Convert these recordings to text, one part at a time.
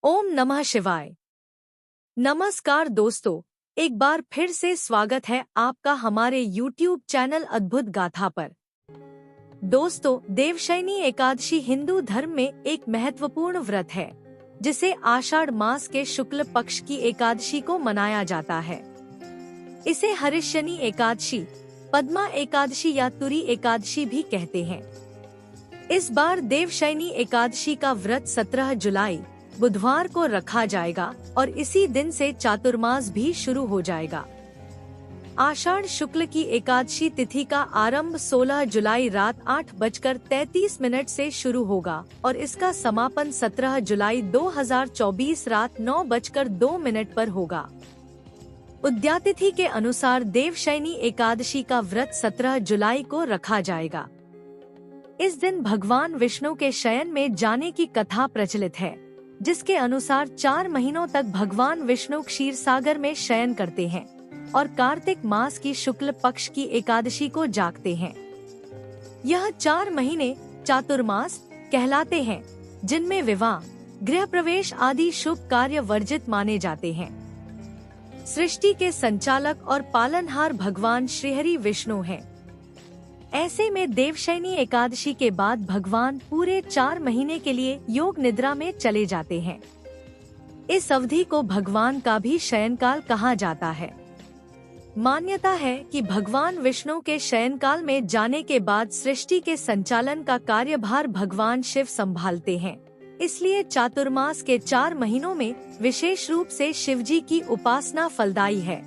ओम नमः शिवाय। नमस्कार दोस्तों, एक बार फिर से स्वागत है आपका हमारे YouTube चैनल अद्भुत गाथा पर। दोस्तों, देवशयनी एकादशी हिंदू धर्म में एक महत्वपूर्ण व्रत है जिसे आषाढ़ मास के शुक्ल पक्ष की एकादशी को मनाया जाता है। इसे हरिशनी एकादशी, पद्मा एकादशी या तुरी एकादशी भी कहते हैं। इस बार देवशयनी एकादशी का व्रत 17 जुलाई बुधवार को रखा जाएगा और इसी दिन से चातुर्मास भी शुरू हो जाएगा। आषाढ़ शुक्ल की एकादशी तिथि का आरंभ 16 जुलाई रात 8:33 से शुरू होगा और इसका समापन 17 जुलाई 2024 रात 9:02 पर होगा। उद्यातिथि के अनुसार देवशयनी एकादशी का व्रत 17 जुलाई को रखा जाएगा। इस दिन भगवान विष्णु के शयन में जाने की कथा प्रचलित है, जिसके अनुसार 4 महीनों तक भगवान विष्णु क्षीर सागर में शयन करते हैं और कार्तिक मास की शुक्ल पक्ष की एकादशी को जागते हैं। यह 4 महीने चातुर्मास कहलाते हैं, जिनमें विवाह, गृह प्रवेश आदि शुभ कार्य वर्जित माने जाते हैं। सृष्टि के संचालक और पालनहार भगवान श्रीहरि विष्णु हैं। ऐसे में देवशयनी एकादशी के बाद भगवान पूरे 4 महीने के लिए योग निद्रा में चले जाते हैं। इस अवधि को भगवान का भी शयनकाल कहा जाता है। मान्यता है कि भगवान विष्णु के शयनकाल में जाने के बाद सृष्टि के संचालन का कार्यभार भगवान शिव संभालते हैं। इसलिए चातुर्मास के 4 महीनों में विशेष रूप से शिवजी की उपासना फलदायी है।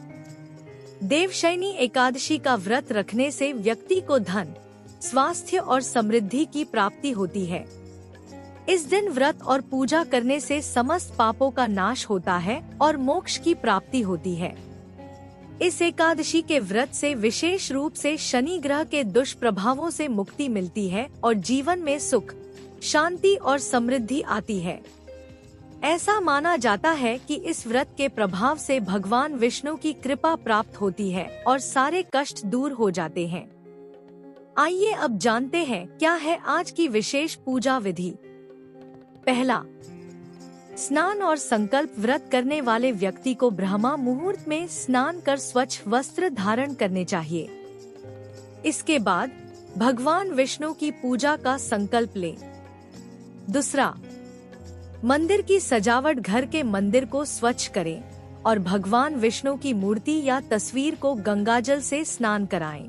देवशयनी एकादशी का व्रत रखने से व्यक्ति को धन, स्वास्थ्य और समृद्धि की प्राप्ति होती है। इस दिन व्रत और पूजा करने से समस्त पापों का नाश होता है और मोक्ष की प्राप्ति होती है। इस एकादशी के व्रत से विशेष रूप से शनि ग्रह के दुष्प्रभावों से मुक्ति मिलती है और जीवन में सुख, शांति और समृद्धि आती है। ऐसा माना जाता है कि इस व्रत के प्रभाव से भगवान विष्णु की कृपा प्राप्त होती है और सारे कष्ट दूर हो जाते हैं। आइए अब जानते हैं क्या है आज की विशेष पूजा विधि। पहला, स्नान और संकल्प। व्रत करने वाले व्यक्ति को ब्रह्मा मुहूर्त में स्नान कर स्वच्छ वस्त्र धारण करने चाहिए। इसके बाद भगवान विष्णु की पूजा का संकल्प लें। दूसरा, मंदिर की सजावट। घर के मंदिर को स्वच्छ करें और भगवान विष्णु की मूर्ति या तस्वीर को गंगाजल से स्नान कराएं।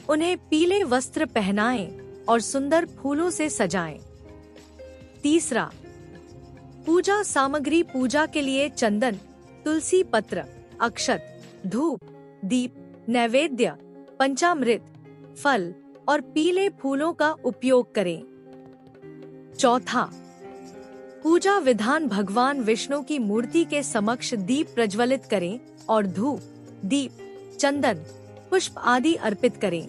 उन्हें पीले वस्त्र पहनाएं और सुंदर फूलों से सजाएं। तीसरा, पूजा सामग्री। पूजा के लिए चंदन, तुलसी पत्र, अक्षत, धूप, दीप, नैवेद्य, पंचामृत, फल और पीले फूलों का उपयोग करें। चौथा, पूजा विधान। भगवान विष्णु की मूर्ति के समक्ष दीप प्रज्वलित करें और धूप, दीप, चंदन, पुष्प आदि अर्पित करें।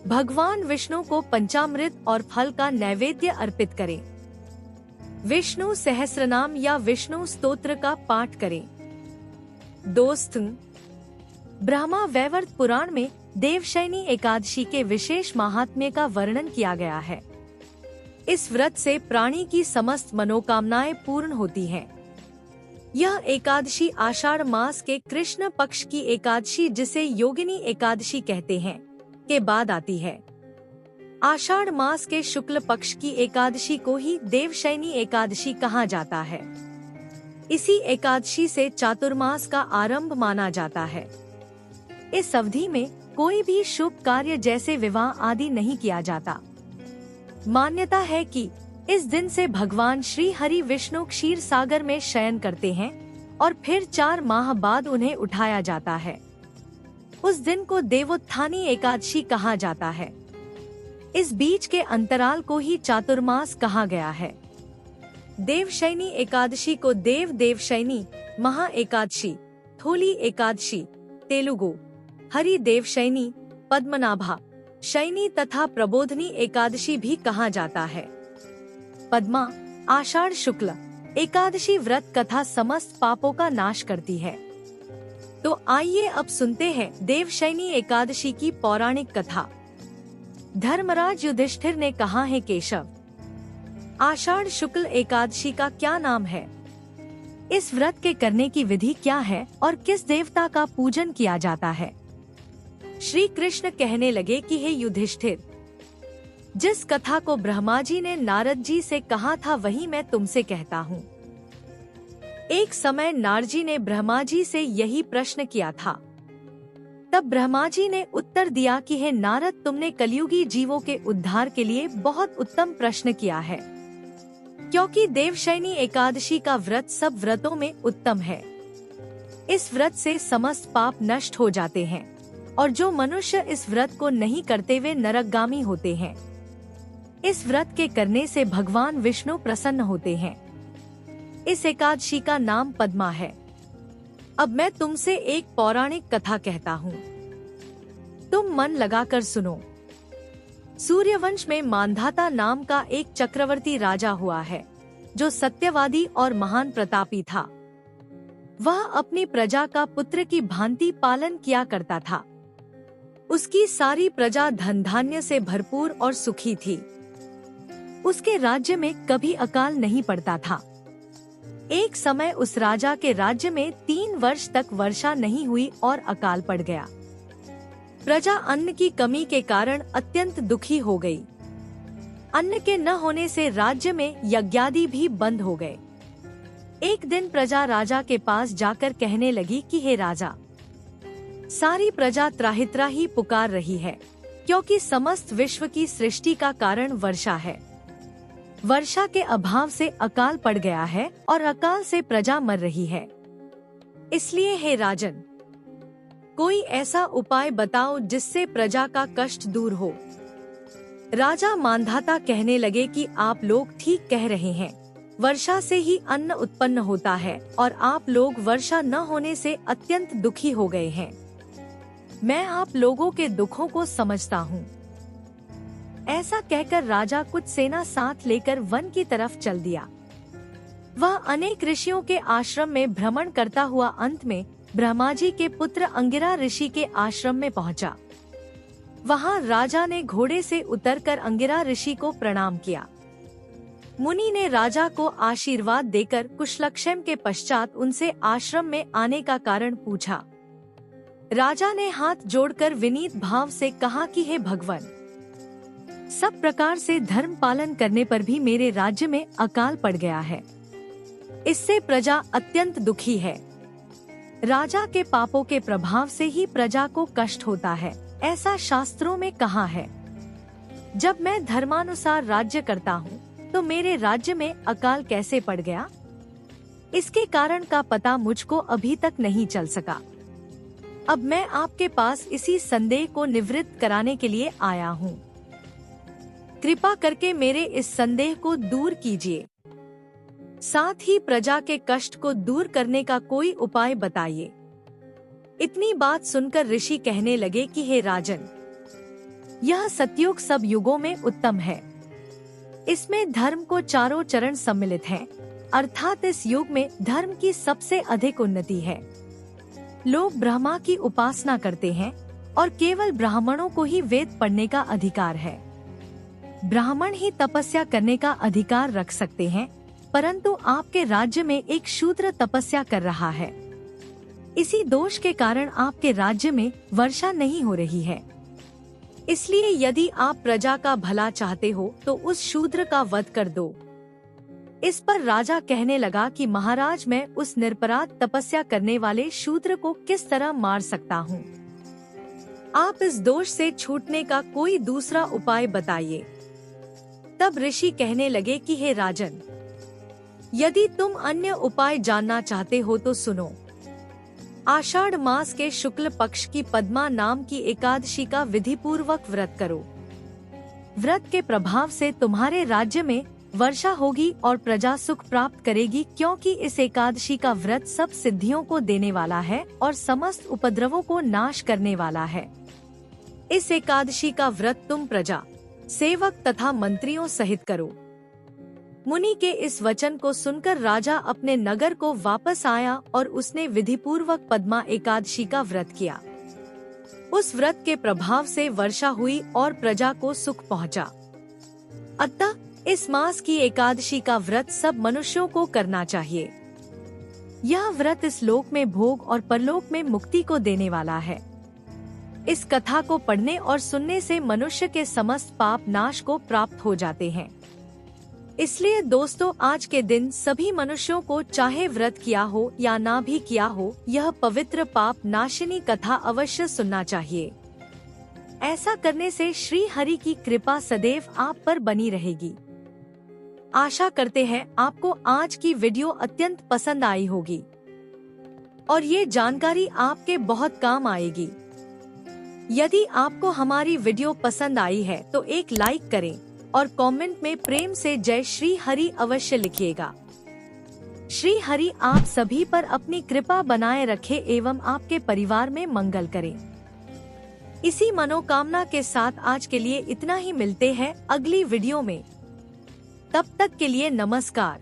भगवान विष्णु को पंचामृत और फल का नैवेद्य अर्पित करें। विष्णु सहस्रनाम या विष्णु स्तोत्र का पाठ करें। दोस्तों, ब्रह्मा वैवर्त पुराण में देवशयनी एकादशी के विशेष महात्म्य का वर्णन किया गया है। इस व्रत से प्राणी की समस्त मनोकामनाएं पूर्ण होती हैं। यह एकादशी आषाढ़ मास के कृष्ण पक्ष की एकादशी, जिसे योगिनी एकादशी कहते हैं, के बाद आती है। आषाढ़ मास के शुक्ल पक्ष की एकादशी को ही देवशयनी एकादशी कहा जाता है। इसी एकादशी से चातुर्मास का आरंभ माना जाता है। इस अवधि में कोई भी शुभ कार्य जैसे विवाह आदि नहीं किया जाता। मान्यता है कि इस दिन से भगवान श्री हरि विष्णु क्षीर सागर में शयन करते हैं और फिर 4 माह बाद उन्हें उठाया जाता है। उस दिन को देवोत्थानी एकादशी कहा जाता है। इस बीच के अंतराल को ही चातुर्मास कहा गया है। देवशयनी एकादशी को देवशयनी, महा एकादशी, थोली एकादशी, तेलुगु, हरि देवशयनी, पद्मनाभा शयनी तथा प्रबोधनी एकादशी भी कहा जाता है। पद्मा, आषाढ़ शुक्ल एकादशी व्रत कथा समस्त पापों का नाश करती है। तो आइए अब सुनते हैं देवशयनी एकादशी की पौराणिक कथा। धर्मराज युधिष्ठिर ने कहा है, केशव, आषाढ़ शुक्ल एकादशी का क्या नाम है? इस व्रत के करने की विधि क्या है और किस देवता का पूजन किया जाता है? श्री कृष्ण कहने लगे कि हे युधिष्ठिर, जिस कथा को ब्रह्मा जी ने नारद जी से कहा था वही मैं तुमसे कहता हूँ। एक समय नारद जी ने ब्रह्मा जी से यही प्रश्न किया था। तब ब्रह्मा जी ने उत्तर दिया कि हे नारद, तुमने कलयुगी जीवों के उद्धार के लिए बहुत उत्तम प्रश्न किया है, क्योंकि देवशयनी एकादशी का व्रत सब व्रतों में उत्तम है। इस व्रत से समस्त पाप नष्ट हो जाते हैं और जो मनुष्य इस व्रत को नहीं करते वे नरकगामी होते हैं। इस व्रत के करने से भगवान विष्णु प्रसन्न होते हैं। इस एकादशी का नाम पद्मा है। अब मैं तुमसे एक पौराणिक कथा कहता हूँ, तुम मन लगाकर सुनो। सूर्यवंश में मांधाता नाम का एक चक्रवर्ती राजा हुआ है, जो सत्यवादी और महान प्रतापी था। वह अपनी प्रजा का पुत्र की भांति पालन किया करता था। उसकी सारी प्रजा धन धान्य से भरपूर और सुखी थी। उसके राज्य में कभी अकाल नहीं पड़ता था। एक समय उस राजा के राज्य में 3 वर्ष तक वर्षा नहीं हुई और अकाल पड़ गया। प्रजा अन्न की कमी के कारण अत्यंत दुखी हो गई। अन्न के न होने से राज्य में यज्ञादि भी बंद हो गए। एक दिन प्रजा राजा के पास जाकर कहने लगी कि हे राजा, सारी प्रजा त्राहि पुकार रही है, क्योंकि समस्त विश्व की सृष्टि का कारण वर्षा है। वर्षा के अभाव से अकाल पड़ गया है और अकाल से प्रजा मर रही है। इसलिए हे राजन, कोई ऐसा उपाय बताओ जिससे प्रजा का कष्ट दूर हो। राजा मांधाता कहने लगे कि आप लोग ठीक कह रहे हैं। वर्षा से ही अन्न उत्पन्न होता है और आप लोग वर्षा न होने से अत्यंत दुखी हो गए हैं। मैं आप लोगों के दुखों को समझता हूँ। ऐसा कहकर राजा कुछ सेना साथ लेकर वन की तरफ चल दिया। वह अनेक ऋषियों के आश्रम में भ्रमण करता हुआ अंत में ब्रह्मा जी के पुत्र अंगिरा ऋषि के आश्रम में पहुंचा। वहां राजा ने घोड़े से उतरकर अंगिरा ऋषि को प्रणाम किया। मुनि ने राजा को आशीर्वाद देकर कुशलक्षेम के पश्चात उनसे आश्रम में आने का कारण पूछा। राजा ने हाथ जोड़कर विनीत भाव से कहा कि हे भगवान, सब प्रकार से धर्म पालन करने पर भी मेरे राज्य में अकाल पड़ गया है। इससे प्रजा अत्यंत दुखी है। राजा के पापों के प्रभाव से ही प्रजा को कष्ट होता है, ऐसा शास्त्रों में कहा है। जब मैं धर्मानुसार राज्य करता हूँ तो मेरे राज्य में अकाल कैसे पड़ गया? इसके कारण का पता मुझको अभी तक नहीं चल सका। अब मैं आपके पास इसी संदेह को निवृत्त कराने के लिए आया हूँ। कृपा करके मेरे इस संदेह को दूर कीजिए। साथ ही प्रजा के कष्ट को दूर करने का कोई उपाय बताइए। इतनी बात सुनकर ऋषि कहने लगे कि हे राजन, यह सतयुग सब युगों में उत्तम है। इसमें धर्म को चारों चरण सम्मिलित हैं, अर्थात इस युग में धर्म की सबसे अधिक उन्नति है। लोग ब्रह्मा की उपासना करते हैं और केवल ब्राह्मणों को ही वेद पढ़ने का अधिकार है। ब्राह्मण ही तपस्या करने का अधिकार रख सकते हैं, परंतु आपके राज्य में एक शूद्र तपस्या कर रहा है। इसी दोष के कारण आपके राज्य में वर्षा नहीं हो रही है। इसलिए यदि आप प्रजा का भला चाहते हो तो उस शूद्र का वध कर दो। इस पर राजा कहने लगा कि महाराज, मैं उस निरपराध तपस्या करने वाले शूद्र को किस तरह मार सकता हूँ? आप इस दोष से छूटने का कोई दूसरा उपाय बताइए। तब ऋषि कहने लगे कि हे राजन, यदि तुम अन्य उपाय जानना चाहते हो तो सुनो। आषाढ़ मास के शुक्ल पक्ष की पद्मा नाम की एकादशी का विधि पूर्वक व्रत करो। व्रत के प्रभाव से तुम्हारे राज्य में वर्षा होगी और प्रजा सुख प्राप्त करेगी, क्योंकि इस एकादशी का व्रत सब सिद्धियों को देने वाला है और समस्त उपद्रवों को नाश करने वाला है। इस एकादशी का व्रत तुम प्रजा, सेवक तथा मंत्रियों सहित करो। मुनि के इस वचन को सुनकर राजा अपने नगर को वापस आया और उसने विधि पूर्वक पद्मा एकादशी का व्रत किया। उस व्रत के प्रभाव से वर्षा हुई और प्रजा को सुख पहुंचा। अतः इस मास की एकादशी का व्रत सब मनुष्यों को करना चाहिए। यह व्रत इस लोक में भोग और परलोक में मुक्ति को देने वाला है। इस कथा को पढ़ने और सुनने से मनुष्य के समस्त पाप नाश को प्राप्त हो जाते हैं। इसलिए दोस्तों, आज के दिन सभी मनुष्यों को चाहे व्रत किया हो या ना भी किया हो, यह पवित्र पाप नाशिनी कथा अवश्य सुनना चाहिए। ऐसा करने से श्री हरि की कृपा सदैव आप पर बनी रहेगी। आशा करते हैं आपको आज की वीडियो अत्यंत पसंद आई होगी और ये जानकारी आपके बहुत काम आएगी। यदि आपको हमारी वीडियो पसंद आई है तो एक लाइक करें और कमेंट में प्रेम से जय श्री हरि अवश्य लिखिएगा। श्री हरि आप सभी पर अपनी कृपा बनाए रखे एवं आपके परिवार में मंगल करे। इसी मनोकामना के साथ आज के लिए इतना ही। मिलते हैं अगली वीडियो में। तब तक के लिए नमस्कार।